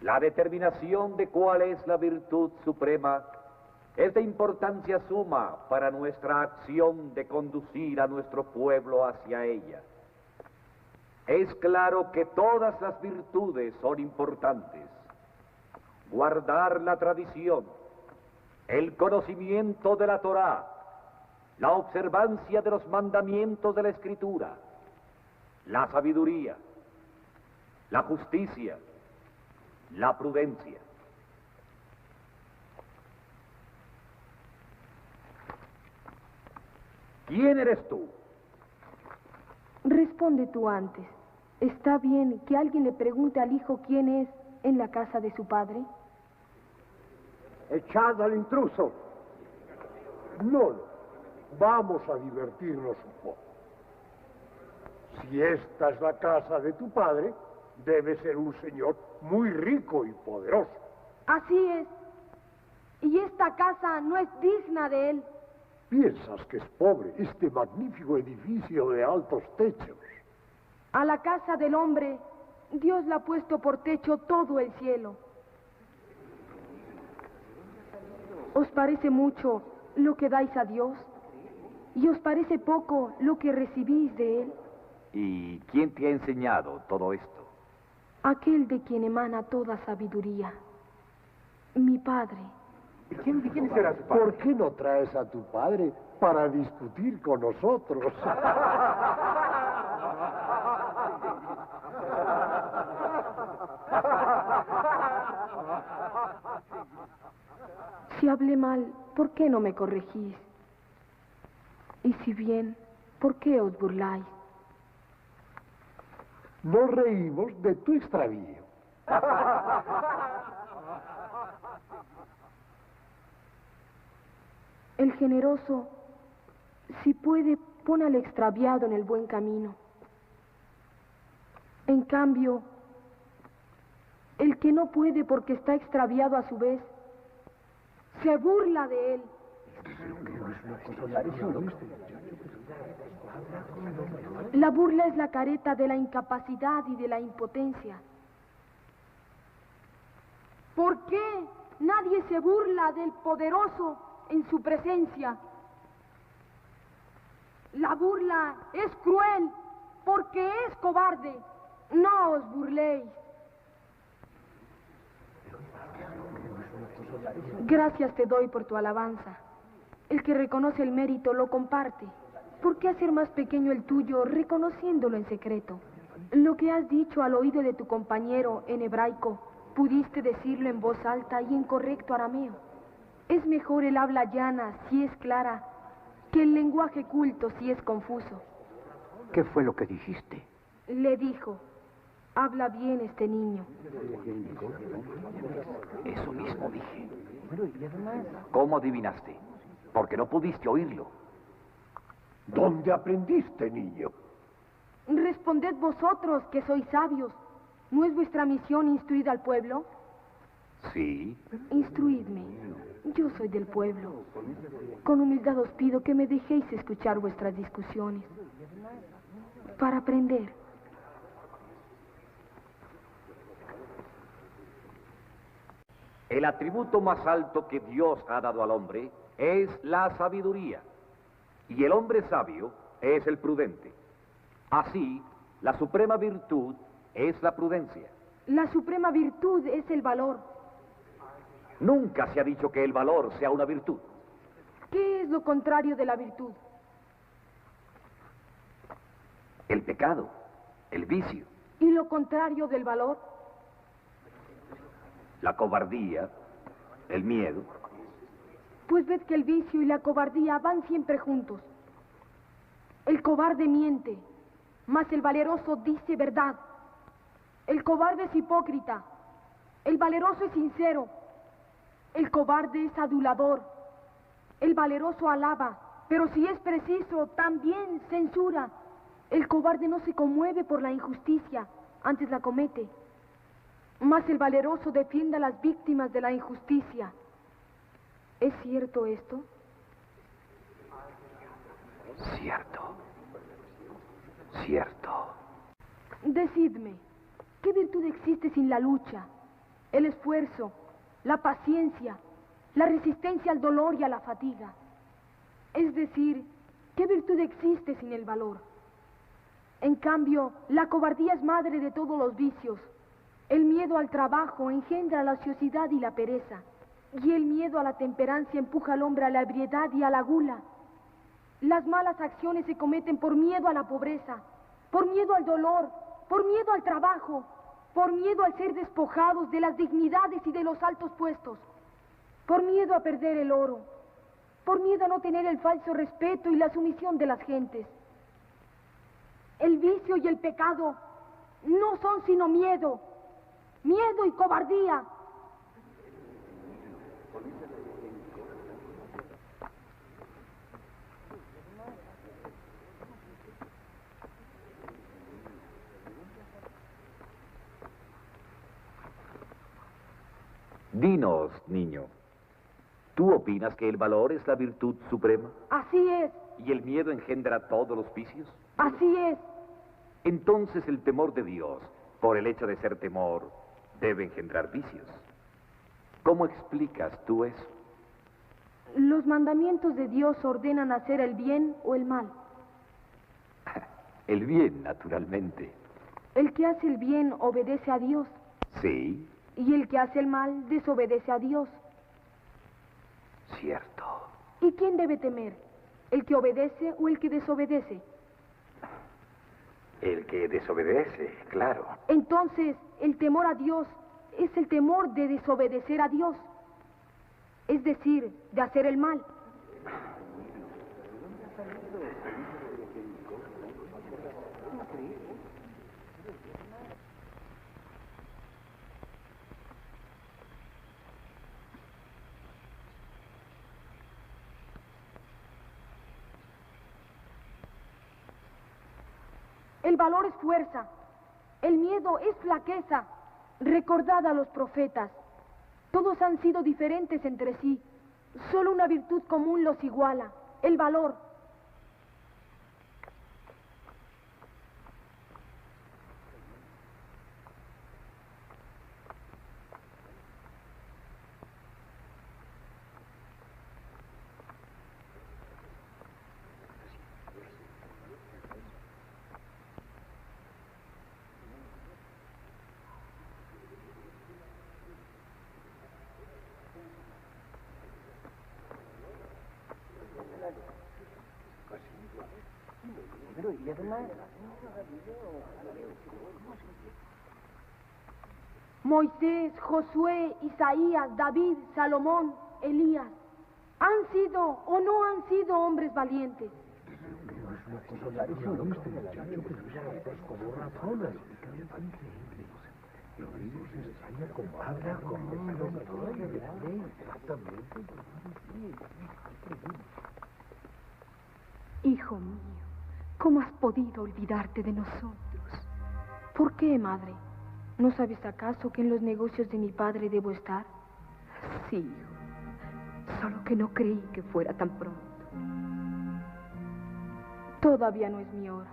La determinación de cuál es la virtud suprema es de importancia suma para nuestra acción de conducir a nuestro pueblo hacia ella. Es claro que todas las virtudes son importantes. Guardar la tradición, el conocimiento de la Torá, la observancia de los mandamientos de la Escritura, la sabiduría, la justicia, la prudencia. ¿Quién eres tú? Responde tú antes. ¿Está bien que alguien le pregunte al hijo quién es en la casa de su padre? Echad al intruso. No, vamos a divertirnos un poco. Si esta es la casa de tu padre, debe ser un señor muy rico y poderoso. Así es. Y esta casa no es digna de él. ¿Piensas que es pobre este magnífico edificio de altos techos? A la casa del hombre, Dios le ha puesto por techo todo el cielo. ¿Os parece mucho lo que dais a Dios? ¿Y os parece poco lo que recibís de Él? ¿Y quién te ha enseñado todo esto? Aquel de quien emana toda sabiduría. Mi padre. ¿Quién será tu padre? ¿Por qué no traes a tu padre para discutir con nosotros? Si hablé mal, ¿por qué no me corregís? Y si bien, ¿por qué os burláis? Nos reímos de tu extravío. El generoso, si puede, pone al extraviado en el buen camino. En cambio, el que no puede porque está extraviado a su vez, se burla de él. La burla es la careta de la incapacidad y de la impotencia. ¿Por qué nadie se burla del poderoso en su presencia? La burla es cruel porque es cobarde. No os burléis. Gracias te doy por tu alabanza. El que reconoce el mérito lo comparte. ¿Por qué hacer más pequeño el tuyo reconociéndolo en secreto? Lo que has dicho al oído de tu compañero en hebraico, pudiste decirlo en voz alta y en correcto arameo. Es mejor el habla llana si es clara que el lenguaje culto si es confuso. ¿Qué fue lo que dijiste? Le dijo, habla bien este niño. Eso mismo dije. ¿Cómo adivinaste? Porque no pudiste oírlo. ¿Dónde aprendiste, niño? Responded vosotros que sois sabios. ¿No es vuestra misión instruir al pueblo? Sí. Instruidme. Yo soy del pueblo. Con humildad os pido que me dejéis escuchar vuestras discusiones. Para aprender. El atributo más alto que Dios ha dado al hombre es la sabiduría. Y el hombre sabio es el prudente. Así, la suprema virtud es la prudencia. La suprema virtud es el valor. Nunca se ha dicho que el valor sea una virtud. ¿Qué es lo contrario de la virtud? El pecado, el vicio. ¿Y lo contrario del valor? La cobardía, el miedo. Pues ved que el vicio y la cobardía van siempre juntos. El cobarde miente, mas el valeroso dice verdad. El cobarde es hipócrita, el valeroso es sincero. El cobarde es adulador, el valeroso alaba, pero si es preciso, también censura. El cobarde no se conmueve por la injusticia, antes la comete. Mas el valeroso defiende a las víctimas de la injusticia. ¿Es cierto esto? Cierto. Cierto. Decidme, ¿qué virtud existe sin la lucha? el esfuerzo, la paciencia, la resistencia al dolor y a la fatiga. Es decir, ¿qué virtud existe sin el valor? En cambio, la cobardía es madre de todos los vicios. El miedo al trabajo engendra la ociosidad y la pereza, y el miedo a la temperancia empuja al hombre a la ebriedad y a la gula. Las malas acciones se cometen por miedo a la pobreza, por miedo al dolor, por miedo al trabajo, por miedo al ser despojados de las dignidades y de los altos puestos, por miedo a perder el oro, por miedo a no tener el falso respeto y la sumisión de las gentes. El vicio y el pecado no son sino miedo, miedo y cobardía. Dinos, niño, ¿tú opinas que el valor es la virtud suprema? Así es, ¿Y el miedo engendra todos los vicios? así es. Entonces el temor de Dios, por el hecho de ser temor, debe engendrar vicios. ¿Cómo explicas tú eso? Los mandamientos de Dios ordenan hacer el bien o el mal. El bien, naturalmente. El que hace el bien obedece a Dios, Sí, y el que hace el mal desobedece a Dios. cierto. ¿Y quién debe temer? ¿El que obedece o el que desobedece? El que desobedece, claro. Entonces, el temor a Dios es el temor de desobedecer a Dios, es decir, de hacer el mal. El valor es fuerza, el miedo es flaqueza. Recordad a los profetas, todos han sido diferentes entre sí, solo una virtud común los iguala, el valor. Moisés, Josué, Isaías, David, Salomón, Elías, ¿han sido o no han sido hombres valientes? Hijo mío, ¿cómo has podido olvidarte de nosotros? ¿Por qué, madre? ¿No sabes acaso que en los negocios de mi padre debo estar? Sí, hijo. Solo que no creí que fuera tan pronto. Todavía no es mi hora.